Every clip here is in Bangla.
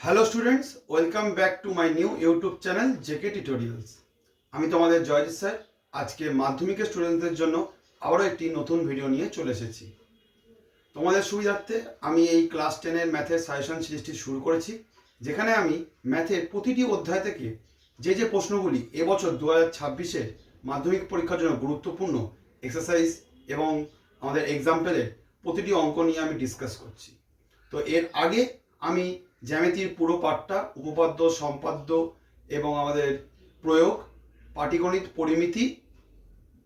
Hello students, welcome back to my new YouTube channel JK tutorials. আমি তোমাদের জয়জিৎ স্যার। আজকে মাধ্যমিকের স্টুডেন্টদের জন্য আবারও একটি নতুন ভিডিও নিয়ে চলে এসেছি। তোমাদের সুবিধার্থে আমি এই ক্লাস 10-এর ম্যাথের সাজেশন সিরিজটি শুরু করেছি, যেখানে আমি ম্যাথের প্রতিটি অধ্যায় থেকে যে প্রশ্নগুলি এবছর 2026-এর মাধ্যমিক পরীক্ষার জন্য গুরুত্বপূর্ণ এক্সারসাইজ এবং আমাদের এক্সাম্পলের প্রতিটি অঙ্ক নিয়ে আমি ডিসকাস করছি। তো এর আগে আমি জ্যামিতির পুরো পাঠটা উপপাদ্য, সম্পাদ্য এবং আমাদের প্রয়োগ, পাটিগণিত, পরিমিতি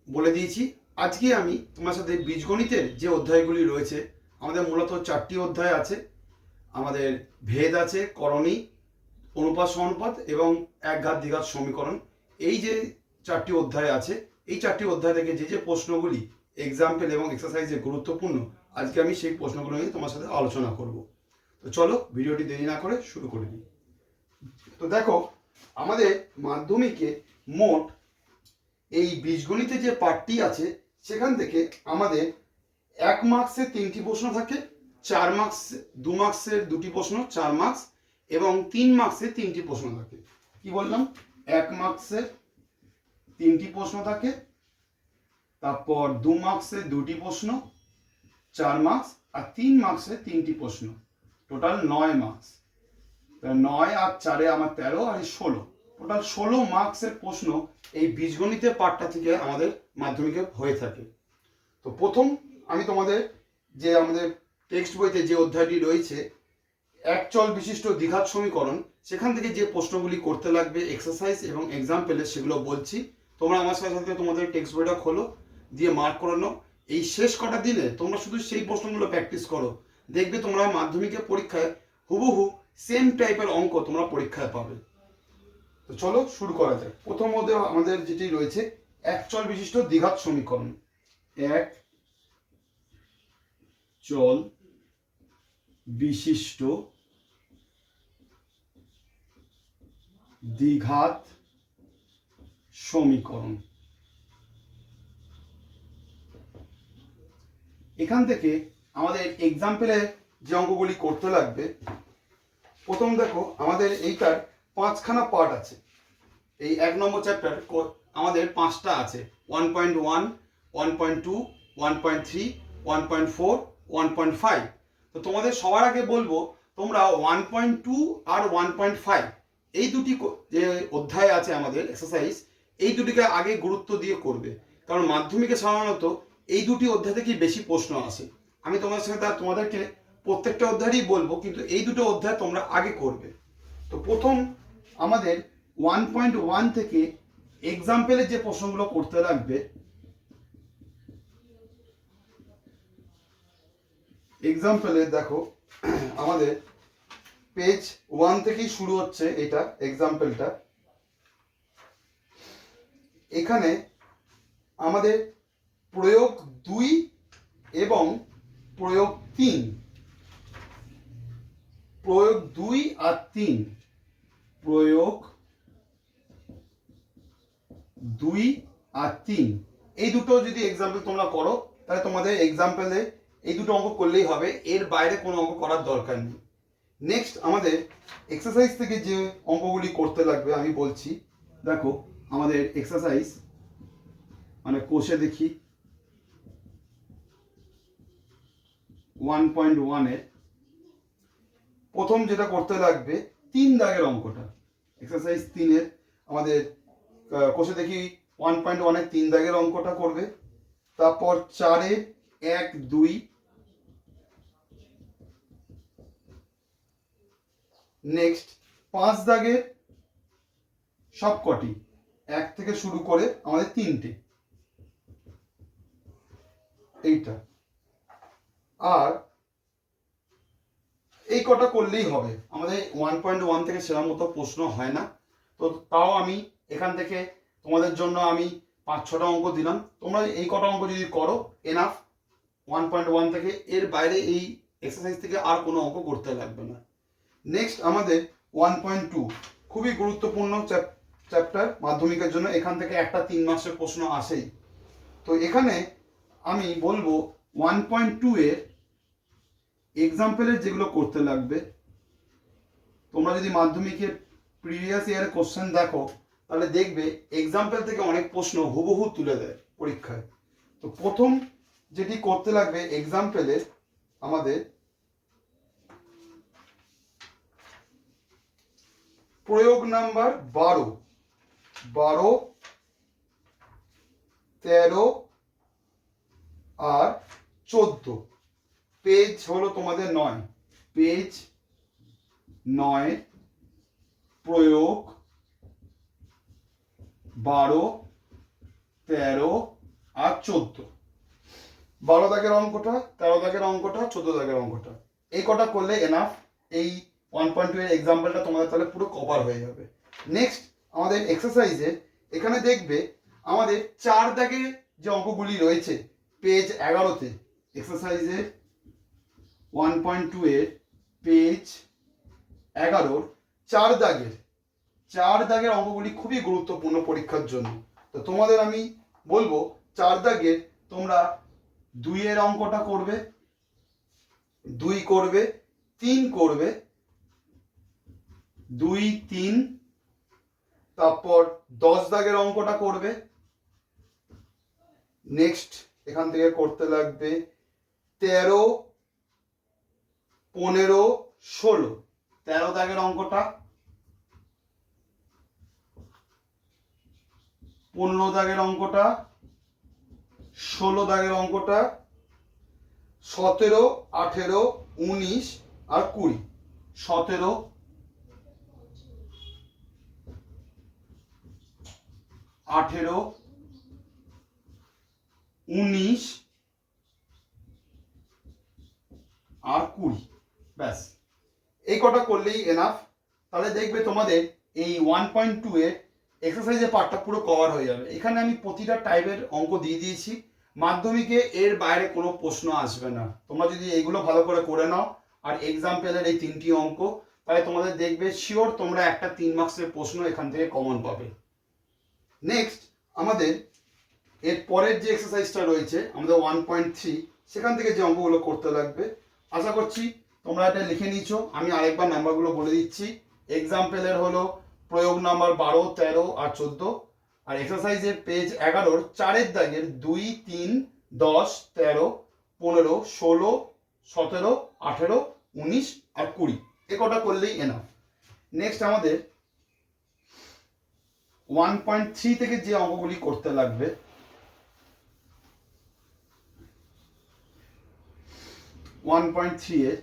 বলে দিয়েছি। আজকে আমি তোমার সাথে বীজগণিতের যে অধ্যায়গুলি রয়েছে, আমাদের মূলত 4টি অধ্যায় আছে। আমাদের ভেদ আছে, করণী, অনুপাত সমানুপাত এবং একঘাত দ্বিঘাত সমীকরণ। এই যে 4টি অধ্যায় আছে, এই 4টি অধ্যায় থেকে যে প্রশ্নগুলি এক্সাম্পল এবং এক্সারসাইজে গুরুত্বপূর্ণ, আজকে আমি সেই প্রশ্নগুলো নিয়ে তোমার সাথে আলোচনা করব। তো চলো ভিডিওটি দেরি না করে শুরু করে দিই। তো দেখো, আমাদের মাধ্যমিকে মোট এই বীজগণিতে যে পার্টটি আছে, সেখান থেকে আমাদের 1 মার্কসের 3টি প্রশ্ন থাকে, 4 মার্কস 2 মার্কসের 2টি প্রশ্ন 4 মার্কস এবং 3 মার্কসের 3টি প্রশ্ন থাকে। কি বললাম? 1 মার্কসের 3টি প্রশ্ন থাকে, তারপর 2 মার্কসের 2টি প্রশ্ন 4 মার্কস আর 3 মার্কসের 3টি প্রশ্ন, টোটাল 9 মার্কস। 9 আর 4-এ আমার 13 আর 16, টোটাল 16 মার্কসের প্রশ্ন এই বীজগণিতের পার্টটা থেকে আমাদের মাধ্যমিকে হয়ে থাকে। তো প্রথম আমি তোমাদের যে আমাদের টেক্সট বইতে যে অধ্যায়টি রয়েছে, এক চল বিশিষ্ট দ্বিঘাত সমীকরণ, সেখান থেকে যে প্রশ্নগুলি করতে লাগবে এক্সারসাইজ এবং এক্সাম্পলে, সেগুলো বলছি। তোমরা আমার সাথে সাথে তোমাদের টেক্সট বইটা খোলো, দিয়ে মার্ক করে নাও। এই শেষ কটা দিনে তোমরা শুধু সেই প্রশ্নগুলো প্র্যাকটিস করো, দেখবে তোমরা মাধ্যমিকের পরীক্ষায় হুবহু সেম টাইপের অঙ্ক তোমরা পরীক্ষায় পাবে। তো চলো শুরু করা যাক। প্রথম মধ্যে আমাদের যেটি রয়েছে, এক চল বিশিষ্ট দ্বিঘাত সমীকরণ। এক চল বিশিষ্ট দ্বিঘাত সমীকরণ। এখান থেকে আমাদের এক্সাম্পলে যে অঙ্কগুলি করতে লাগবে, প্রথম দেখো আমাদের এইটার 5খানা পার্ট আছে। এই 1 নম্বর চ্যাপ্টার আমাদের 5টা আছে, 1.1, 1.2, 1.3, 1.4, 1.5। তো তোমাদের সবার আগে বলবো, তোমরা 1.2 আর 1.5 এই দুটি যে অধ্যায় আছে আমাদের এক্সারসাইজ, এই দুটিকে আগে গুরুত্ব দিয়ে করবে, কারণ মাধ্যমিকে সাধারণত এই দুটি অধ্যায় থেকেই বেশি প্রশ্ন আসে। আমি তোমাদেরকে প্রত্যেকটা অধ্যায়ই বলবো, কিন্তু এই দুটো অধ্যায় তোমরা আগে করবে। তো প্রথম আমাদের 1.1 থেকে এক্সাম্পলের যে প্রশ্নগুলো করতে লাগবে, এক্সাম্পলে দেখো আমাদের পেজ 1 থেকেই শুরু হচ্ছে এটা এক্সাম্পলটা। এখানে আমাদের প্রয়োগ 2 এবং প্রয়োগ 3, প্রয়োগ 2 আর 3, প্রয়োগ 2 আর 3, এই দুটো যদি এক্সাম্পল তোমরা করো, তাহলে তোমাদের এক্সাম্পলে এই দুটো অঙ্ক করলেই হবে, এর বাইরে কোনো অঙ্ক করার দরকার নেই। নেক্সট আমাদের এক্সারসাইজ থেকে যে অঙ্কগুলি করতে লাগবে আমি বলছি। দেখো আমাদের এক্সারসাইজ মানে কোষে দেখি 1.1-এর প্রথম যেটা করতে লাগবে 3 দাগের অঙ্কটা, এক্সারসাইজ 3-এর আমাদের কোষে দেখি 1.1-এর 3 দাগের অঙ্কটা করবে। তারপর 4-এর 1, 2, নেক্সট 5 দাগের সবকটি 1 থেকে শুরু করে আমাদের 3টে, এইটা। আর এই কটা করলেই হবে, আমাদের 1.1 থেকে সেরকম মতো প্রশ্ন হয় না। তো তাও আমি এখান থেকে তোমাদের জন্য আমি 5-6টা অঙ্ক দিলাম, তোমরা এই কটা অঙ্ক যদি করো এনাফ 1.1 থেকে। এর বাইরে এই এক্সারসাইজ থেকে আর কোনো অঙ্ক করতে লাগবে না। নেক্সট আমাদের 1.2, খুবই গুরুত্বপূর্ণ চ্যাপ্টার মাধ্যমিকের জন্য, এখান থেকে একটা 3 মার্কসের প্রশ্ন আসেই। তো এখানে আমি বলবো 1.2-এর এক্সাম্পলের যেগুলো করতে লাগবে, তোমরা যদি মাধ্যমিকে প্রিভিয়াস ইয়ারে কোশ্চেন দেখো তাহলে দেখবে এক্সাম্পল থেকে অনেক প্রশ্ন হুবহু তুলে দেয় পরীক্ষায়। তো প্রথম যেটি করতে লাগবে এক্সাম্পলে আমাদের প্রয়োগ নাম্বার 12, 13 আর 14, পেজ হলো তোমাদের 9, পেজ 9, প্রয়োগ 12, 13 আর 14। 12 দাগের অঙ্কটা, 13 দাগের অঙ্কটা, 14 দাগের অঙ্কটা, এই কটা করলে এনাফ। এই 1.2 এর এক্সাম্পলটা তোমাদের তাহলে পুরো কভার হয়ে যাবে। নেক্সট আমাদের এক্সারসাইজে এখানে দেখবে আমাদের 4 দাগে যে অঙ্কগুলি রয়েছে পেজ 11তে, এক্সারসাইজে 1.2 এর পেজ 11 4 দাগের অঙ্কগুলি খুবই গুরুত্বপূর্ণ পরীক্ষার জন্য। তো তোমাদের আমি বলবো 4 দাগের তোমরা 2 এর অঙ্কটা করবে, 2 করবে, 3 করবে, 2, 3, তারপর 10 দাগের অঙ্কটা করবে। নেক্সট এখান থেকে করতে লাগবে 13, 15, 16, 13 দাগের অঙ্কটা, 15 দাগের অঙ্কটা, 16 দাগের অঙ্কটা, 17, 18, 19 আর 20, 17, 18, 19 আর 20। ব্যাস, এই কটা করলেই এনাফ। তাহলে দেখবে তোমাদের এই 1.2 এর এক্সারসাইজের পার্টটা পুরো কভার হয়ে যাবে। এখানে আমি প্রতিটা টাইপের অঙ্ক দিয়ে দিয়েছি। মাধ্যমিকে এর বাইরে কোনো প্রশ্ন আসবে না। তোমরা যদি এইগুলো ভালো করে নাও আর এক্সাম্পলের এই 3টি অঙ্ক, তাহলে তোমাদের দেখবে শিওর তোমরা একটা 3 মার্কসের প্রশ্ন এখান থেকে কমন পাবে। নেক্সট আমাদের এর পরের যে এক্সারসাইজটা রয়েছে আমাদের 1.3, সেখান থেকে যে অঙ্কগুলো করতে লাগবে আশা করছি তোমরা এটা লিখে নিয়েছো। আমি আরেকবার নাম্বারগুলো বলে দিচ্ছি। এক্সাম্পলের হলো প্রয়োগ নাম্বার 12, 13 আর 14, আর এক্সারসাইজের পেজ 11 4 দাগের 2, 3, 10, 13, 15, 16, 17, 18, 19 আর 20, এ কটা করলেই এনাফ। নেক্সট আমাদের 1.3 থেকে যে অঙ্কগুলি করতে লাগবে, 1.3 এর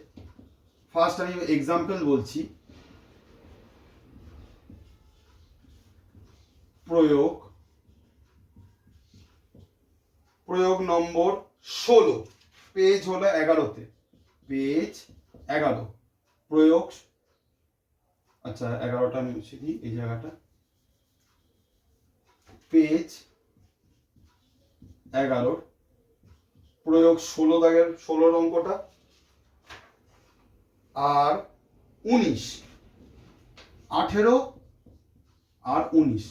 ফার্স্ট আমি এক্সাম্পল বলছি। প্রয়োগ নম্বর 16, পেজ হলো 11তে, পেজ 11, প্রয়োগ, আচ্ছা 11টা আমি মুছে দিই এই জায়গাটা, পেজ 11, প্রয়োগ 16 দাগের 16 অঙ্কটা আর 19, 18 আর 19,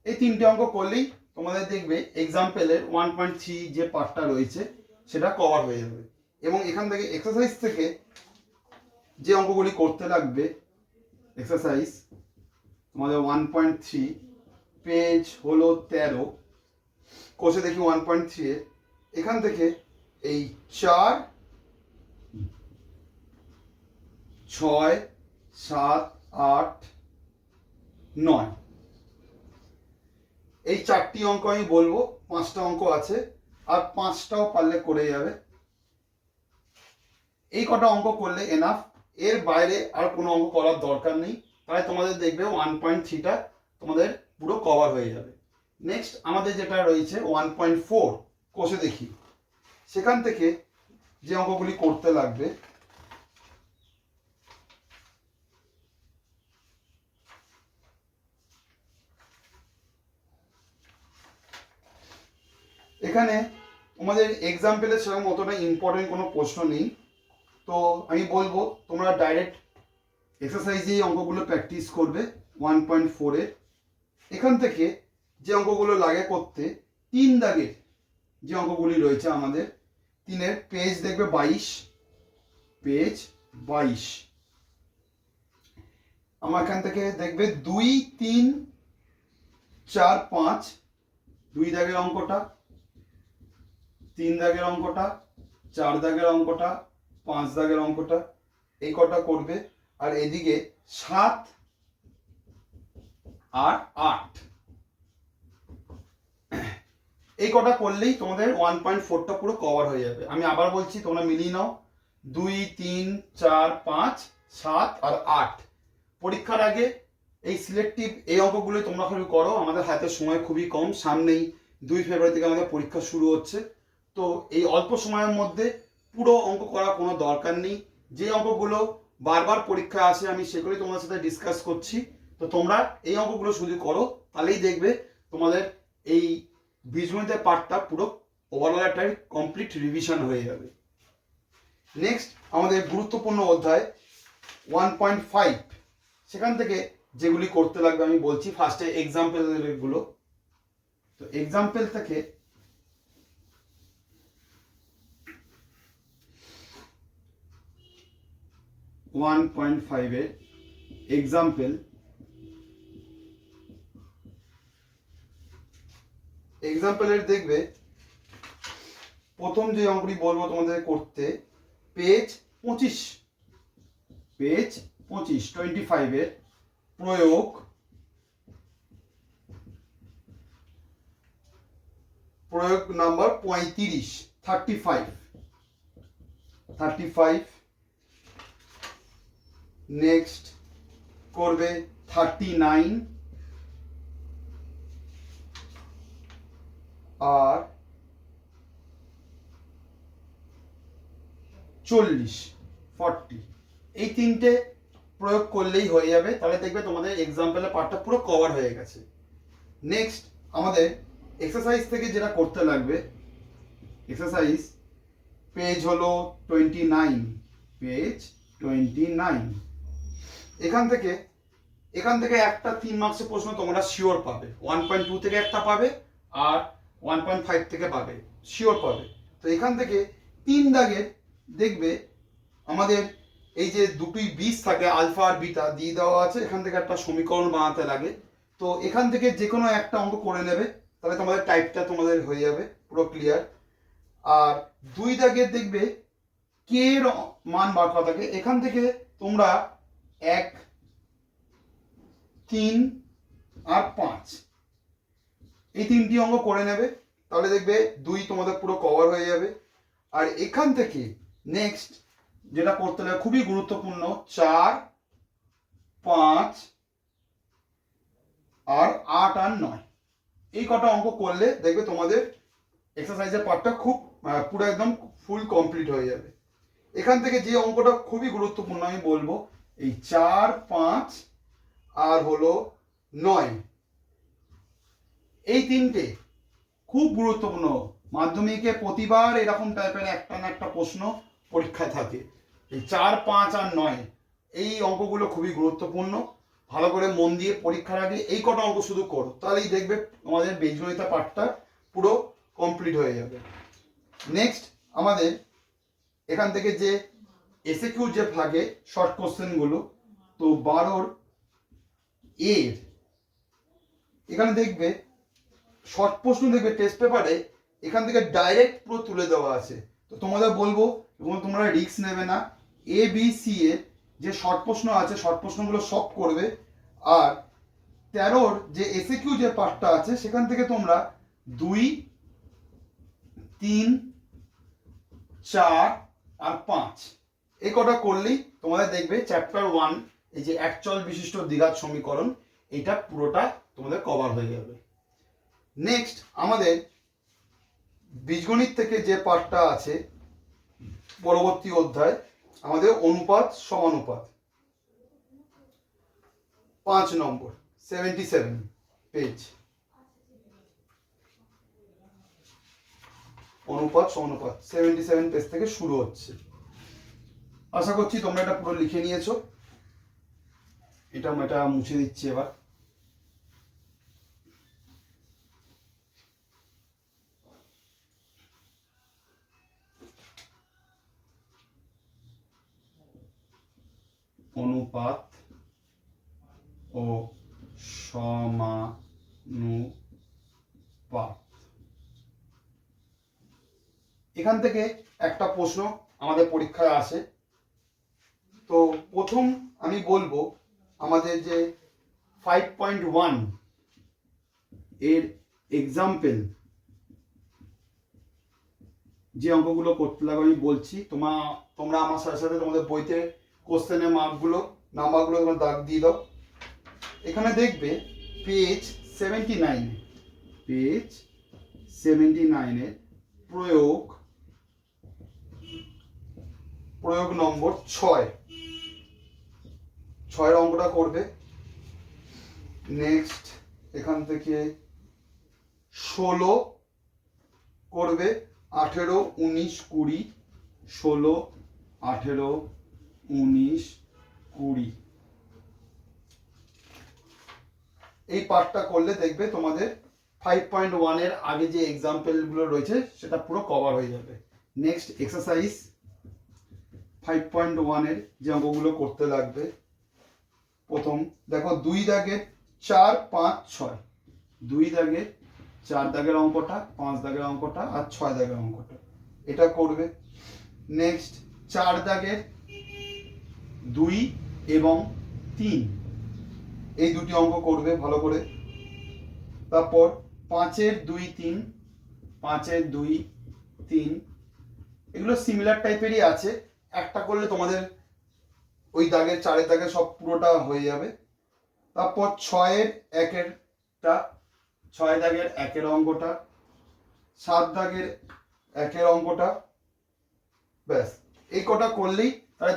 এই 3টে অঙ্ক করলেই তোমাদের দেখবে এক্সাম্পলের 1.3 যে পার্টটা রয়েছে সেটা কভার হয়ে যাবে। এবং এখান থেকে এক্সারসাইজ থেকে যে অঙ্কগুলি করতে লাগবে, এক্সারসাইজ তোমাদের 1.3 পেজ হলো 13, কোষে দেখি 1.3 এ এখান থেকে এই 4, 6, 7, 8, 9, এই 4টি অঙ্ক আমি বলবো, 5টা অঙ্ক আছে আর 5টাও পারলে করে যাবে। এই কটা অঙ্ক করলে এনাফ, এর বাইরে আর কোনো অঙ্ক করার দরকার নেই। তাই তোমাদের দেখবে 1.3টা তোমাদের পুরো কভার হয়ে যাবে। নেক্সট আমাদের যেটা রয়েছে 1.4, কোষে দেখি সেখান থেকে যে অঙ্কগুলি করতে লাগবে, এখানে আমাদের এক্সাম্পলের সেরকম অতটা ইম্পর্টেন্ট কোনো প্রশ্ন নেই। তো আমি বলবো তোমরা ডাইরেক্ট এক্সারসাইজেই অঙ্কগুলো প্র্যাকটিস করবে 1.4 এর। এখান থেকে যে অঙ্কগুলো লাগে করতে, 3 দাগের যে অঙ্কগুলি রয়েছে আমাদের 3-এর পেজ দেখবে 22, পেজ 22, আমার এখান থেকে দেখবে 2, 3, 4, 5, 2 দাগের অঙ্কটা, 3 দাগের অঙ্কটা, 4 দাগের অঙ্কটা, 5 দাগের অঙ্কটা, এই কটা করবে। আর এদিকে 7 আর 8 এই কটা করলেই তোমাদের 1.4টা পুরো কভার হয়ে যাবে। আমি আবার বলছি, তোমরা মিলিয়ে নাও। 2, 3, 4, 5, 7 আর 8। পরীক্ষার আগে এই সিলেক্টিভ এই অঙ্কগুলো তোমরা খালি করো। আমাদের হাতে সময় খুবই কম, সামনেই 2 ফেব্রুয়ারি থেকে আমাদের পরীক্ষা শুরু হচ্ছে। তো এই অল্প সময়ের মধ্যে পুরো অঙ্ক করার কোনো দরকার নেই। যে অঙ্কগুলো বারবার পরীক্ষায় আসে আমি সেগুলোই তোমাদের সাথে ডিসকাস করছি। তো তোমরা এই অঙ্কগুলো শুধু করো, তাহলেই দেখবে তোমাদের এই বীজগণিতের পার্টটা পুরো ওভারঅল একটা কমপ্লিট রিভিশন হয়ে যাবে। নেক্সট আমাদের গুরুত্বপূর্ণ অধ্যায় 1.5, সেখান থেকে যেগুলি করতে লাগবে আমি বলছি। ফার্স্টে এক্সাম্পল গুলো। তো এক্সাম্পল থেকে এর এক্সাম্পলের দেখবে প্রথম যে অঙ্কটি বলবো তোমাদের করতে, পেজ 25 এর প্রয়োগ নাম্বার 35। নেক্সট করবে 39 আর 40। এই তিনটে প্রয়োগ করলেই হয়ে যাবে। তাহলে দেখবে তোমাদের এক্সাম্পলের পার্টটা পুরো কভার হয়ে গেছে। নেক্সট আমাদের এক্সারসাইজ থেকে যেটা করতে লাগবে, এক্সারসাইজ পেজ হলো 29। এখান থেকে একটা 3 মার্কসের প্রশ্ন তোমরা শিওর পাবে। 1.2 থেকে একটা পাবে আর 1.5 থেকে পাবে, শিওর পাবে। তো এখান থেকে 3 দাগের দেখবে আমাদের এই যে দুটোই বীজ থাকে আলফা আর বিটা দিয়ে দেওয়া আছে, এখান থেকে একটা সমীকরণ বানাতে লাগে। তো এখান থেকে যে কোনো একটা অঙ্ক করে নেবে, তাহলে তোমাদের টাইপটা তোমাদের হয়ে যাবে পুরো ক্লিয়ার। আর 2 দাগের দেখবে কে এর মান বার করা থাকে, এখান থেকে তোমরা 1, 3 আর 5 এই তিনটি অঙ্ক করে নেবে, তাহলে দেখবে 2 তোমাদের পুরো কভার হয়ে যাবে। আর এখান থেকে নেক্সট যেটা করতে হবে খুবই গুরুত্বপূর্ণ, 4, 5 আর 8 আর 9 এই কটা অঙ্ক করলে দেখবে তোমাদের এক্সারসাইজের পার্টটা খুব পুরো একদম ফুল কমপ্লিট হয়ে যাবে। এখান থেকে যে অঙ্কটা খুবই গুরুত্বপূর্ণ আমি বলবো, এই 4, 5 আর হলো 9 এই তিনটে খুব গুরুত্বপূর্ণ। মাধ্যমিকে প্রতিবার এরকম টাইপের একটা না একটা প্রশ্ন পরীক্ষায় থাকে। এই 4, 5 আর 9 এই অঙ্কগুলো খুবই গুরুত্বপূর্ণ। ভালো করে মন দিয়ে পরীক্ষার আগে এই কটা অঙ্ক শুধু করো, তাহলেই দেখবে আমাদের বীজগণিত পার্টটা পুরো কমপ্লিট হয়ে যাবে। নেক্সট আমাদের এখান থেকে যে এসএকিউ যে ভাগে শর্ট কোশ্চেনগুলো, তো 12 এর এখানে দেখবে শর্ট প্রশ্ন দেখবে টেস্ট পেপারে এখান থেকে ডাইরেক্ট পুরো তুলে দেওয়া আছে। তো তোমাদের বলবো এবং তোমরা রিস্ক নেবে না, ABC এর যে শর্ট প্রশ্ন আছে শর্ট প্রশ্নগুলো সব করবে। আর 13 যে এসএকিউ যে পার্টটা আছে সেখান থেকে তোমরা 2, 3, 4 আর 5 এই কটা করলেই তোমাদের দেখবে চ্যাপ্টার 1 এই যে একচল বিশিষ্ট দ্বিঘাত সমীকরণ এটা পুরোটা তোমাদের কভার হয়ে যাবে। নেক্সট আমাদের বীজগণিত থেকে যে পার্টটা আছে পরবর্তী অধ্যায় আমাদের অনুপাত সমানুপাত 5 নম্বর 77 পেজ, অনুপাত সমানুপাত 77 পেজ থেকে শুরু হচ্ছে। আশা করছি তোমরা এটা পুরো লিখে নিয়েছো। এটা মুছে দিচ্ছি এবার। অনুপাত ও সমানুপাত। এখান থেকে একটা প্রশ্ন আমাদের পরীক্ষায় আসে। তো প্রথম আমি বলবো আমাদের যে 5.1 এর এক্সাম্পল যে অঙ্কগুলো করতে লাগবে আমি বলছি, তোমরা আমার সাথে সাথে তোমাদের বইতে কোশ্চেনের নাম্বারগুলো তোমরা দাগ দিয়ে দাও। এখানে দেখবে পেজ 79 এর প্রয়োগ নম্বর 6 অঙ্কটা করবে। নেক্সট এখান থেকে 16 করবে, 18, 19, 20, 16, 18, 19, 20। এই পার্টটা করলে দেখবে তোমাদের 5.1 এর আগে যে এক্সাম্পলগুলো রয়েছে সেটা পুরো কভার হয়ে যাবে। নেক্সট এক্সারসাইজ 5.1 এর যে অঙ্কগুলো করতে লাগবে, প্রথম দেখো 2 দাগের 4, 5, 6, 2 দাগের 4 দাগের অঙ্কটা, 5 দাগের অঙ্কটা আর 6 দাগের অঙ্কটা এটা করবে। নেক্সট 4 দাগের 2 এবং 3 এই দুটি অঙ্ক করবে ভালো করে। তারপর 5-এর 2, 3, 5-এর 2, 3 এগুলো সিমিলার টাইপেরই আছে, একটা করলে তোমাদের ওই দাগের 4-এর দাগের সব পুরোটা হয়ে যাবে। তারপর 6-এর 1-এরটা, 6 দাগের 1-এর অঙ্কটা, 7 দাগের 1-এর অঙ্কটা, ব্যাস এই কটা করলেই তাহলে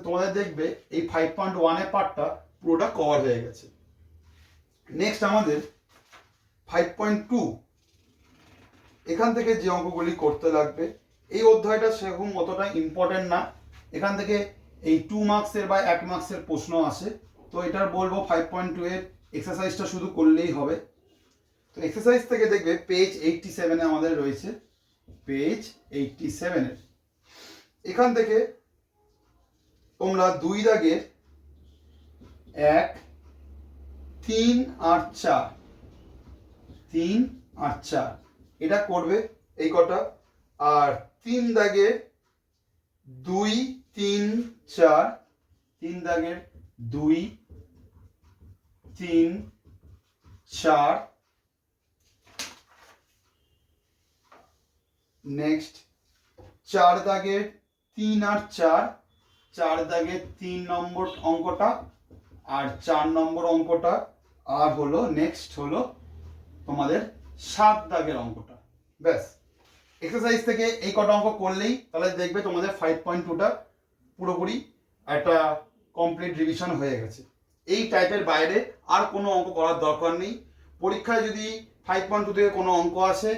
তোমাদের দেখবে এই 5.1 এর পার্টটা পুরোটা কভার হয়ে গেছে। নেক্সট আমাদের 5.2 এখান থেকে যে অঙ্কগুলি করতে লাগবে, এই অধ্যায়টা সেরকম অতটা ইম্পর্টেন্ট না, এখান থেকে এই 2 মার্কসের বা 1 মার্কসের প্রশ্ন আসে। তো এটার বলবো 5.2 এর এক্সারসাইজটা শুধু করলেই হবে। তো এক্সারসাইজ থেকে দেখবে পেজ 87 এ আমাদের রয়েছে, পেজ 87 এর এখান থেকে তোমরা 2 দাগের 1, 3 আর 4, 3 আর 4 এটা করবে এই কটা। আর 3 দাগের 2, 3, 4, 3 দাগের 2, 3, 4। নেক্সট 4 দাগের 3 আর 4, 4 দাগের 3 নম্বর অঙ্কটা আর 4 নম্বর অঙ্কটা, আর হলো নেক্সট হলো তোমাদের 7 দাগের অঙ্কটা। ব্যাস এক্সারসাইজ থেকে এই কটা অঙ্ক করলেই তাহলে দেখবে তোমাদের 5.2টা পুরোপুরি একটা কমপ্লিট রিভিশন হয়ে গেছে। এই টাইপের বাইরে আর কোনো অঙ্ক করার দরকার নেই। পরীক্ষায় যদি 5.2 থেকে কোনো অঙ্ক আসে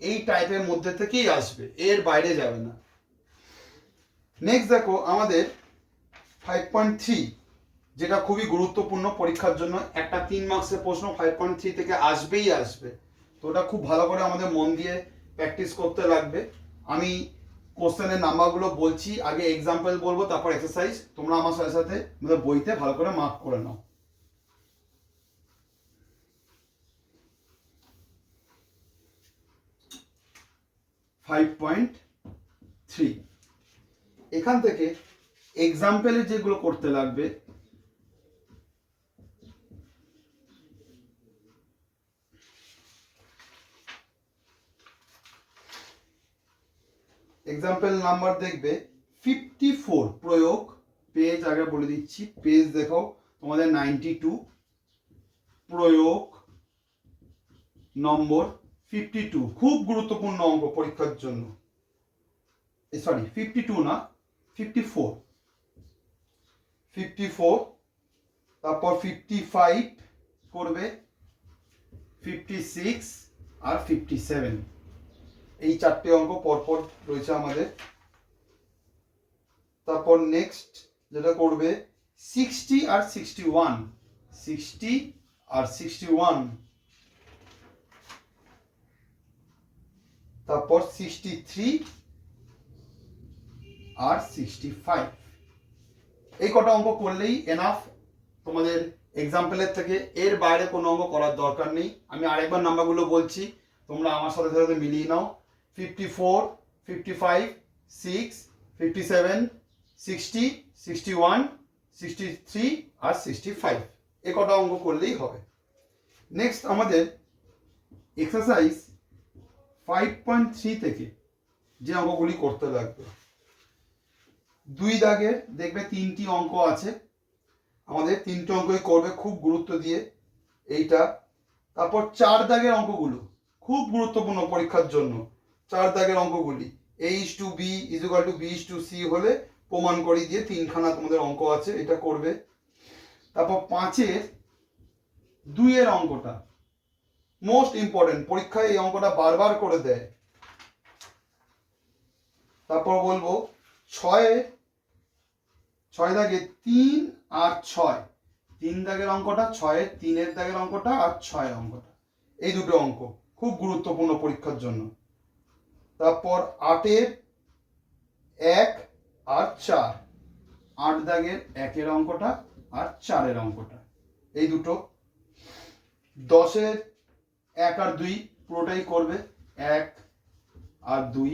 এই টাইপের মধ্যে থেকেই আসবে, এর বাইরে যাবে না। নেক্সট দেখো আমাদের 5.3 যেটা খুবই গুরুত্বপূর্ণ পরীক্ষার জন্য, একটা 3 মার্কসের প্রশ্ন 5.3 থেকে আসবেই আসবে। তো ওটা খুব ভালো করে আমাদের মন দিয়ে প্র্যাকটিস করতে লাগবে। আমি কোশ্চেনের নাম্বারগুলো বলছি, আগে এক্সাম্পল বলবো তারপর এক্সারসাইজ, তোমরা আমার সাথে সাথে আমাদের বইতে ভালো করে মার্ক করে নাও। এখান থেকে এক্সাম্পলে যেগুলো করতে লাগবে, এক্সাম্পল নাম্বার দেখবে 54 প্রয়োগ, পেজ আগে বলে দিচ্ছি, পেজ দেখো তোমাদের 92, প্রয়োগ নম্বর 52, খুব গুরুত্বপূর্ণ অঙ্ক পরীক্ষার জন্য। সরি 52 না 54, তারপর 55 করবে, 56 আর 57 এই 4টে অঙ্ক পরপর রয়েছে আমাদের। তারপর নেক্সট যেটা করবে 60 আর 61, 60 আর 61, তারপর 63 আর 65 এই কটা অঙ্ক করলেই এনাফ তোমাদের এক্সাম্পলের থেকে, এর বাইরে কোনো অঙ্ক করার দরকার নেই। আমি আরেকবার নাম্বারগুলো বলছি, তোমরা আমার সাথে সাথে মিলিয়ে নাও। 54, 55, 6, 57, 60, 61, 63 আর 65, এ কটা অঙ্ক করলেই হবে। নেক্সট আমাদের এক্সারসাইজ 5.3 থেকে যে অঙ্কগুলি করতে লাগবে, 2 দাগের দেখবে 3টি অঙ্ক আছে, আমাদের 3টে অঙ্কই করবে খুব গুরুত্ব দিয়ে এইটা। তারপর 4 দাগের অঙ্কগুলো খুব গুরুত্বপূর্ণ পরীক্ষার জন্য। 4 দাগের অঙ্কগুলি A/B = B/C হলে প্রমাণ করি দিয়ে 3খানা তোমাদের অঙ্ক আছে, এটা করবে। তারপর 5-এর 2-এর অঙ্কটা মোস্ট ইম্পর্টেন্ট, পরীক্ষায় এই অঙ্কটা বারবার করে দেয়। তারপর বলবো 6 দাগে 3 আর 6, 3 দাগের অঙ্কটা, 6-এর 3-এর দাগের অঙ্কটা আর 6-এর অঙ্কটা, এই দুটো অঙ্ক খুব গুরুত্বপূর্ণ পরীক্ষার জন্য। তারপর 8-এর 1 আর 4, 8 দাগের 1-এর অঙ্কটা আর 4-এর অঙ্কটা, এই দুটো। 10-এর 1 আর 2 পুরোটাই করবে, 1 আর 2।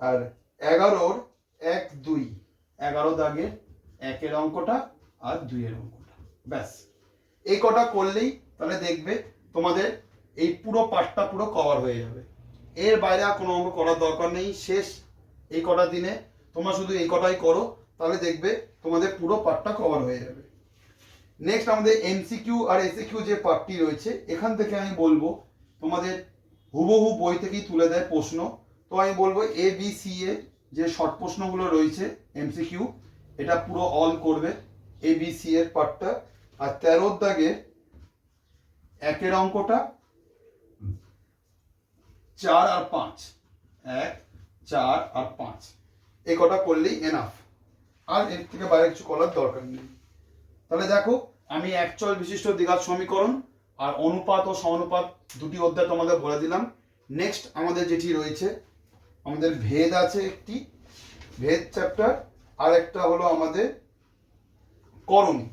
আর 11-র 1, 2, 11 দাগের 1-এর অঙ্কটা আর 2-এর অঙ্কটা, ব্যাস এই কটা করলেই তাহলে দেখবে তোমাদের এই পুরো পার্টটা পুরো কভার হয়ে যাবে। এর বাইরে আর কোনো অঙ্ক করার দরকার নেই। শেষ এই কটা দিনে তোমরা শুধু এই কটাই করো, তাহলে দেখবে তোমাদের পুরো পার্টটা কভার হয়ে যাবে। নেক্সট আমাদের এমসিকিউ আর এসিকিউ যে পার্টটি রয়েছে, এখান থেকে আমি বলবো তোমাদের হুবহু বই থেকেই তুলে দেয় প্রশ্ন। তো আমি বলবো ABC এর যে শর্ট প্রশ্নগুলো রয়েছে এমসিকিউ, এটা পুরো অল করবে ABC এর পার্টটা। আর 13 দাগের 1-এর অঙ্কটা 4 আর 5, 1, 4 আর 5, এই কটা করলেই এনাফ, আর এর থেকে বাইরে কিছু করার দরকার নেই। তাহলে দেখো, আমি একচল বিশিষ্ট দ্বিঘাত সমীকরণ আর অনুপাত ও সমানুপাত দুটি অধ্যায় তোমাদের বলে দিলাম। নেক্সট আমাদের যেটি রয়েছে, আমাদের ভেদ আছে একটি, ভেদ চ্যাপ্টার, আর একটা হলো আমাদের করণী।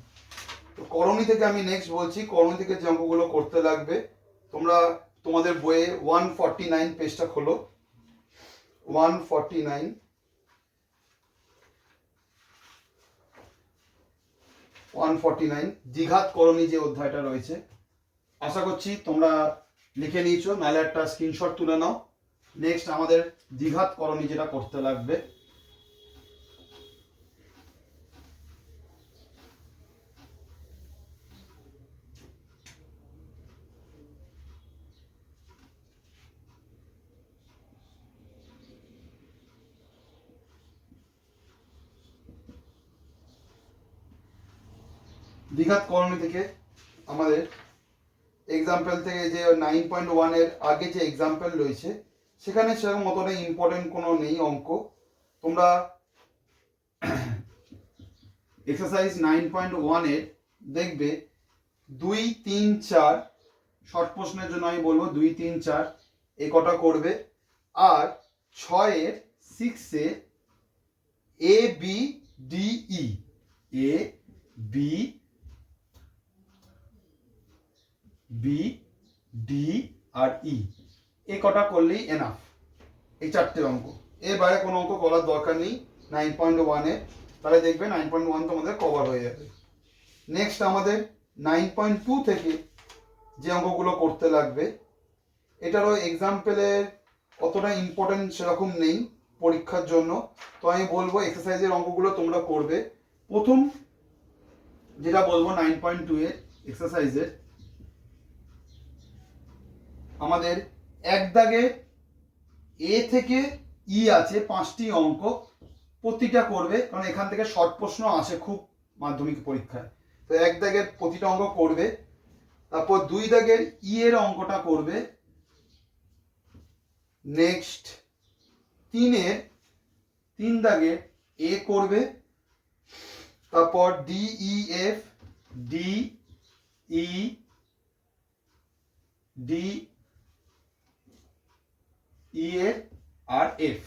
তো করণী থেকে আমি নেক্সট বলছি, করণী থেকে যে অঙ্কগুলো করতে লাগবে, তোমরা তোমাদের বইয়ে 149 পেজটা খোলো, 149। দ্বিঘাত করণী যে অধ্যায়টা রয়েছে, আশা করছি তোমরা লিখে নিয়েছো, নাহলে একটা স্ক্রিনশট তুলে নাও। নেক্সট আমাদের দ্বিঘাত করণী যেটা করতে লাগবে, দ্বিঘাত করণী থেকে আমাদের এক্সাম্পল থেকে যে 9.1 এর আগে যে এক্সাম্পল রয়েছে, সেখানে সেরকম অতটা ইম্পর্টেন্ট কোনো নেই অঙ্ক। তোমরা এক্সারসাইজ 9.1 এর দেখবে 2, 3, 4 শর্ট প্রশ্নের জন্য আমি বলবো 2, 3, 4 এ কটা করবে। আর 6-এর 6-এ ABDE, ABD আর E, এই কটা করলেই এনাফ, এই 4টে অঙ্ক। এর বাইরে কোনো অঙ্ক করার দরকার নেই 9.1 এ, তাহলে দেখবে 9.1 তোমাদের কভার হয়ে যাবে। নেক্সট আমাদের 9.2 থেকে যে অঙ্কগুলো করতে লাগবে, এটারও এক্সাম্পলের অতটা ইম্পর্টেন্ট সেরকম নেই পরীক্ষার জন্য। তো আমি বলবো এক্সারসাইজের অঙ্কগুলো তোমরা করবে। প্রথম যেটা বলবো 9.2 এর এক্সারসাইজের, আমাদের 1 দাগে A থেকে E আছে 5টি অঙ্ক, প্রতিটা করবে, কারণ এখান থেকে শর্ট প্রশ্ন আসে খুব মাধ্যমিক পরীক্ষায়। তো 1 দাগের প্রতিটা অঙ্ক করবে। তারপর 2 দাগের E এর অঙ্কটা করবে। নেক্সট 3 দাগে A করবে। তারপর DEF, DE, এর আর F,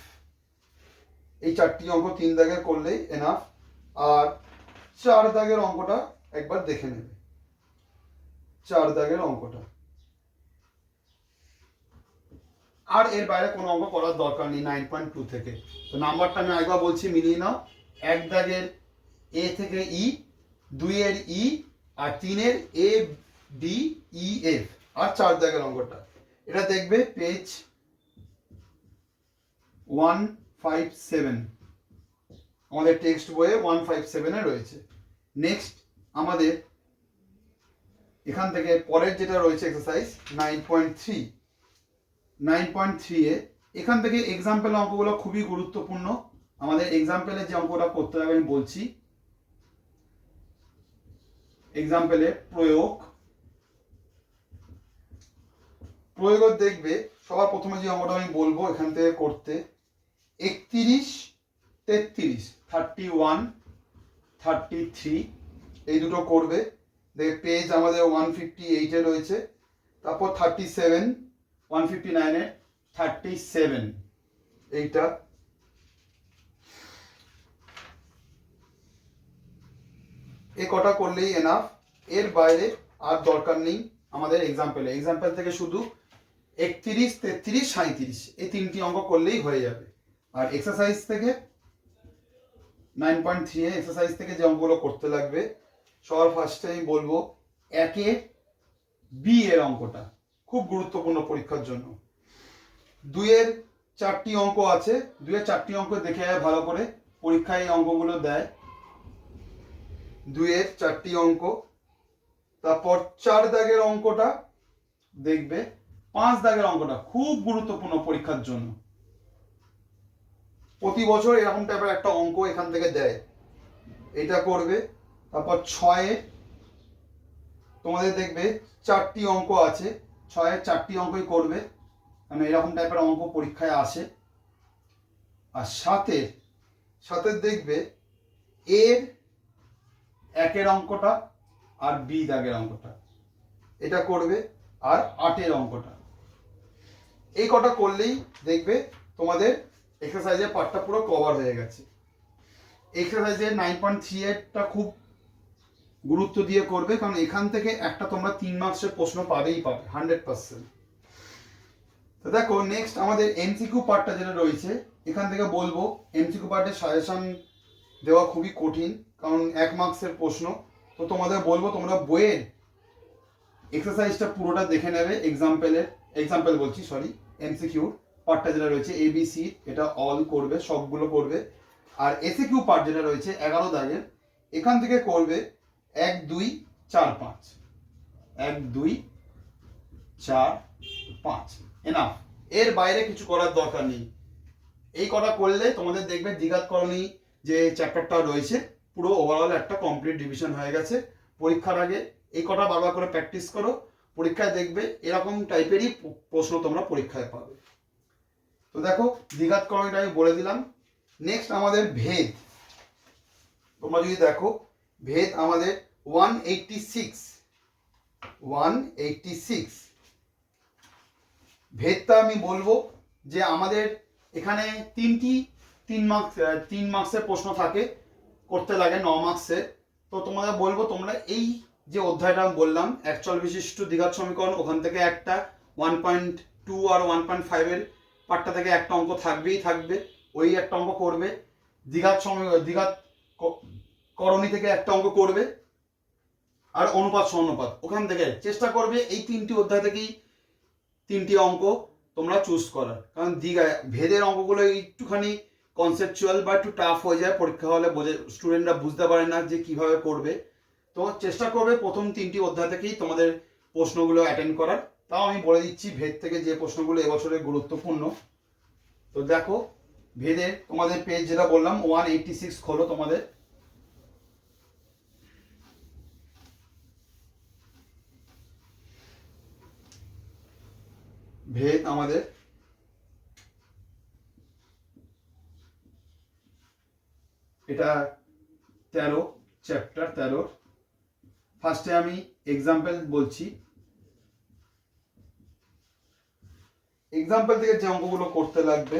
এই 4টি অঙ্ক 3 দাগের করলেই এনাফ। আর 4 দাগের অঙ্কটা একবার দেখে নেবে। 4 দাগের অঙ্কটা, আর এর বাইরে কোনো অঙ্ক করার দরকার নেই 9.2 থেকে। তো নাম্বারটা আমি একবার বলছি, মিলিয়ে নাও। 1 দাগের এ থেকে ই, 2 এর ই, আর 3 এর এ ডি ই এফ, আর 4 দাগের অঙ্কটা। এটা দেখবে পেজ 157, আমাদের টেক্সট বইয়ে 157 এ রয়েছে। নেক্সট আমাদের এখান থেকে পরের যেটা রয়েছে এক্সারসাইজ 9.3। 9.3 এ এখান থেকে এক্সাম্পল অঙ্কগুলো খুবই গুরুত্বপূর্ণ। আমাদের এক্সাম্পলের যে অঙ্কটা করতে হবে আমি বলছি। এক্সাম্পলে প্রয়োগ দেখবে সবার প্রথমে যে অঙ্কটা আমি বলবো এখান থেকে করতে, 31, 33, 31, 33 এই দুটো করবে। দেখবে পেজ আমাদের 158 এ রয়েছে। তারপর 37, 159 এ 37 এইটা। এ কটা করলেই এনাফ, এর বাইরে আর দরকার নেই আমাদের এক্সাম্পল থেকে শুধু 31, 33, 37 এই তিনটি অঙ্ক করলেই হয়ে যাবে। আর এক্সারসাইজ থেকে 9.3 এ এক্সারসাইজ থেকে যে অঙ্কগুলো করতে লাগবে, সবার ফার্স্টে আমি বলবো 1 বি এর অঙ্কটা খুব গুরুত্বপূর্ণ পরীক্ষার জন্য। 2 এর 4টি অঙ্ক আছে, 2 এর 4টি অঙ্ক দেখে যায় ভালো করে, পরীক্ষায় এই অঙ্কগুলো দেয়। 2 এর 4টি অঙ্ক। তারপর 4 দাগের অঙ্কটা দেখবে, 5 দাগের অঙ্কটা খুব গুরুত্বপূর্ণ পরীক্ষার জন্য। প্রতি বছর এরকম টাইপের একটা অঙ্ক এখান থেকে দেয়, এটা করবে। তারপর 6 এ তোমাদের দেখবে 4টি অঙ্ক আছে, 6 এর 4টি অঙ্কই করবে, কারণ এরকম টাইপের অঙ্ক পরীক্ষায় আসে। আর 7 দেখবে এর 1 অঙ্কটা আর বি দাগের অঙ্কটা, এটা করবে। আর 8 অঙ্কটা, এই কটা করলেই দেখবে তোমাদের এক্সারসাইজের পার্টটা পুরো কভার হয়ে গেছে। এক্সারসাইজের 9.3 এরটা খুব গুরুত্ব দিয়ে করবে, কারণ এখান থেকে একটা তোমরা 3 মার্কসের প্রশ্ন পাবেই পাবে 100%। তো দেখো নেক্সট আমাদের এমসিকিউ পার্টটা যেটা রয়েছে, এখান থেকে বলবো এমসিকিউ পার্টের সাজেশন দেওয়া খুবই কঠিন, কারণ 1 মার্কসের প্রশ্ন। তো তোমাদের বলবো তোমরা বইয়ের এক্সারসাইজটা পুরোটা দেখে নেবে। এক্সাম্পল বলছি, সরি, এমসিকিউ পার্টটা যেটা রয়েছে এবিসি, এটা অল করবে, সবগুলো করবে। আর এসিকিউ পার্ট যেটা রয়েছে 11 দাগের, এখান থেকে করবে 1, 2, 4, 5, 1, 2, 4, 5 এনাফ। এর বাইরে কিছু করার দরকার নেই। এই কটা করলে তোমাদের দেখবে দ্বিঘাত করণী যে চ্যাপ্টারটা রয়েছে পুরো ওভারঅল একটা কমপ্লিট ডিভিশন হয়ে গেছে। পরীক্ষার আগে এই কটা বারবার করে প্র্যাকটিস করো, পরীক্ষায় দেখবে এরকম টাইপেরই প্রশ্ন তোমরা পরীক্ষায় পাবে। তো দেখো দ্বিঘাত করণীটা আমি বলে দিলাম। নেক্সট আমাদের ভেদ, তোমরা যদি দেখো ভেদ আমাদের 186 ভেদটা আমি বলবো যে আমাদের এখানে 3 মার্কসের প্রশ্ন থাকে, করতে লাগে 9 মার্কসের। তো তোমাদের বলবো তোমরা এই যে অধ্যায়টা আমি বললাম একচল বিশিষ্ট দ্বিঘাত সমীকরণ, ওখান থেকে একটা 1.2 আর 1.5 এর পার্টটা থেকে একটা অঙ্ক থাকবেই থাকবে, ওই একটা অঙ্ক করবে। দ্বিঘাত করণী থেকে একটা অঙ্ক করবে, আর অনুপাত সমানুপাত ওখান থেকে চেষ্টা করবে এই 3টি অধ্যায় থেকেই 3টি অঙ্ক তোমরা চুজ করার। কারণ ভেদের অঙ্কগুলো একটুখানি কনসেপচুয়াল বা একটু টাফ হয়ে যায়, পরীক্ষা হলে স্টুডেন্টরা বুঝতে পারে না যে কিভাবে করবে। তো চেষ্টা করবে প্রথম 3টি অধ্যায় থেকেই তোমাদের প্রশ্নগুলো অ্যাটেন্ড করার। তাও আমি বলে দিচ্ছি ভেদ থেকে যে প্রশ্নগুলো এবছরের গুরুত্বপূর্ণ। তো দেখো ভেদের তোমাদের পেজ যেটা বললাম 186 খোলো তোমাদের। ভেদ আমাদের এটা 13, চ্যাপ্টার 13। ফার্স্টে আমি এক্সাম্পল বলছি। এক্সাম্পল থেকে যে অঙ্কগুলো করতে লাগবে,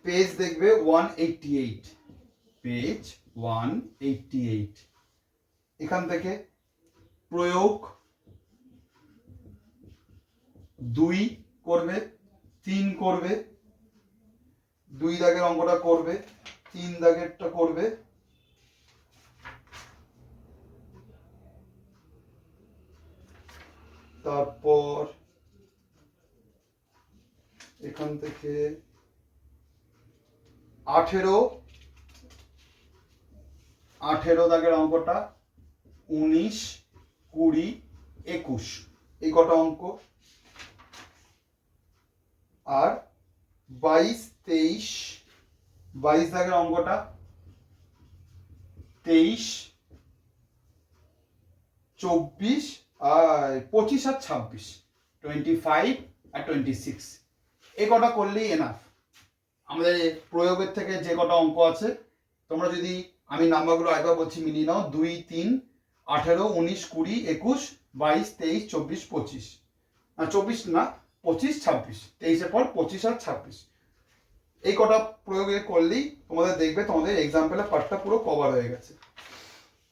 পেজ দেখবে 188, পেজ 188। এখান থেকে প্রয়োগ 2 করবে, 3 করবে, 2 দাগের অঙ্কটা করবে, 3 দাগেরটা করবে, তারপর এখান থেকে 18 দাগের অঙ্কটা 19, 20, 21 এই কটা অঙ্ক, আর 22, 23 দাগের অঙ্কটা 23, 24 আর 25 আর 26, 25 আর 26 এই কটা করলেই এনাফ। আমাদের প্রয়োগের থেকে যে কটা অঙ্ক আছে তোমরা যদি আমি নাম্বারগুলো আরেকবার বলছি মিলিয়ে নাও, 2, 3, 18, 19, 20, 21, 22, 23, 24, 25 না 24 না 25, 26, 23-এর পর 25 আর 26 এই কটা প্রয়োগে করলেই তোমাদের দেখবে তোমাদের এক্সাম্পলের পার্টটা পুরো কভার হয়ে গেছে।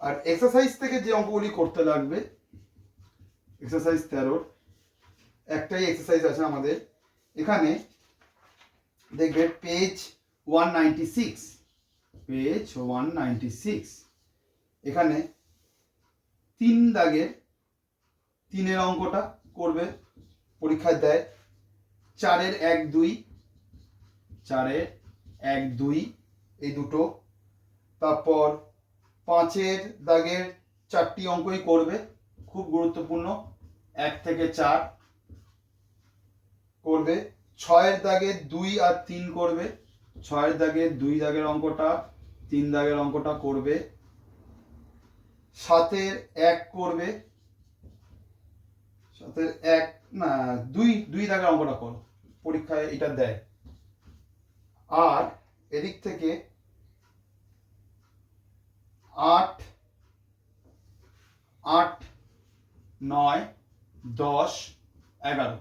আর এক্সারসাইজ থেকে যে অঙ্কগুলি করতে লাগবে, এক্সারসাইজ 13 একটাই এক্সারসাইজ আছে আমাদের এখানে, দেখবে পেজ 196, পেজ 196 এখানে 3 দাগের 3-এর অঙ্কটা করবে, পরীক্ষায় দেয় 4-এর 1, 2, 4-এর 1, 2 এই দুটো, তারপর 5-এর দাগের 4টি অঙ্কই করবে, খুব গুরুত্বপূর্ণ, 1 থেকে 4 করবে, 6-এর দাগের 2 আর 3 করবে, 6-এর দাগের 2 দাগের অঙ্কটা, 3 দাগের অঙ্কটা করবে, 7-এর 1 করবে, 7-এর 1 না 2 দাগের অঙ্কটা করো, পরীক্ষায় এটা দেয়। আর এদিক থেকে 8, 9, 10, 11,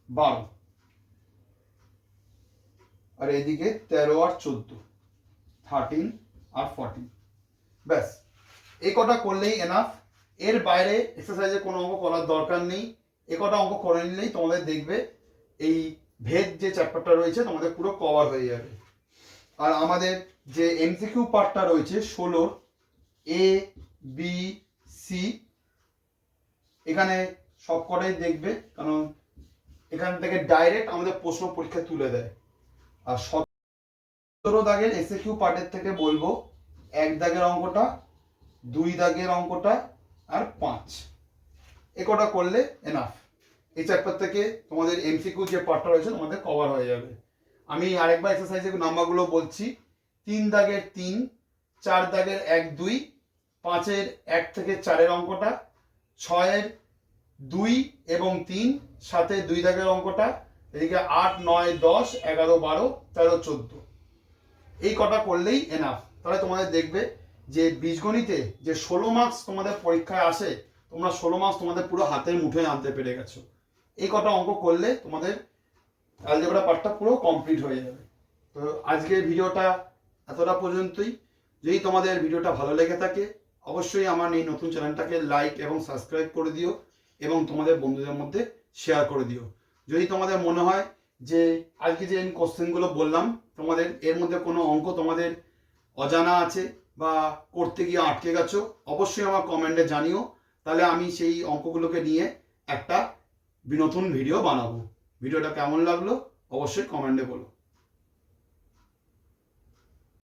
12 আর এদিকে 13 আর 14, 13 আর 14 ব্যাস এই কটা করলেই এনাফ। এর বাইরে এক্সারসাইজে কোনো অঙ্ক করার দরকার নেই, এ কটা অঙ্ক করে নিলেই তোমাদের দেখবে এই ভেদ যে চ্যাপ্টারটা রয়েছে তোমাদের পুরো কভার হয়ে যাবে। আর আমাদের যে এমসিকিউ পার্টটা রয়েছে 16 A, B, C এখানে সব কটাই দেখবে, কারণ এখান থেকে ডাইরেক্ট আমাদের প্রশ্ন পরীক্ষা তুলে দেয়। আর 17 দাগের এসএকিউ পার্টের থেকে বলবো 1 দাগের অঙ্কটা, 2 দাগের অঙ্কটা আর 5 এ কটা করলে এনাফ। এই চ্যাপ্টার থেকে তোমাদের এমসিকিউ যে পার্টটা রয়েছে তোমাদের কভার হয়ে যাবে। আমি আরেকবার এক্সারসাইজের নাম্বারগুলো বলছি, 3 দাগের 3, 4 দাগের 1, 2, 5-এর 1 থেকে 4-এর অঙ্কটা, 6-এর 2 এবং 3, 7-এর 2 দাগের অঙ্কটা, এদিকে 8, 9, 10, 11, 12, 13, 14 এই কটা করলেই এনাফ। তাহলে তোমাদের দেখবে যে বীজগণিতে যে 16 মার্কস তোমাদের পরীক্ষায় আসে, তোমরা 16 মার্কস তোমাদের পুরো হাতের মুঠোয় আনতে পেরে গেছো। এই কটা অঙ্ক করলে তোমাদের অ্যালজেব্রা পার্টটা পুরো কমপ্লিট হয়ে যাবে। তো আজকের ভিডিওটা এতটা পর্যন্তই। যদি তোমাদের ভিডিওটা ভালো লেগে থাকে অবশ্যই আমার এই নতুন চ্যানেলটাকে লাইক এবং সাবস্ক্রাইব করে দিও এবং তোমাদের বন্ধুদের মধ্যে শেয়ার করে দিও। যদি তোমাদের মনে হয় যে আজকে যে কোশ্চেনগুলো বললাম তোমাদের এর মধ্যে কোনো অঙ্ক তোমাদের অজানা আছে বা করতে গিয়ে আটকে গেছো, অবশ্যই আমার কমেন্টে জানিও, তাহলে আমি সেই অঙ্কগুলোকে নিয়ে একটা নতুন ভিডিও বানাবো। ভিডিওটা কেমন লাগলো অবশ্যই কমেন্টে বলো।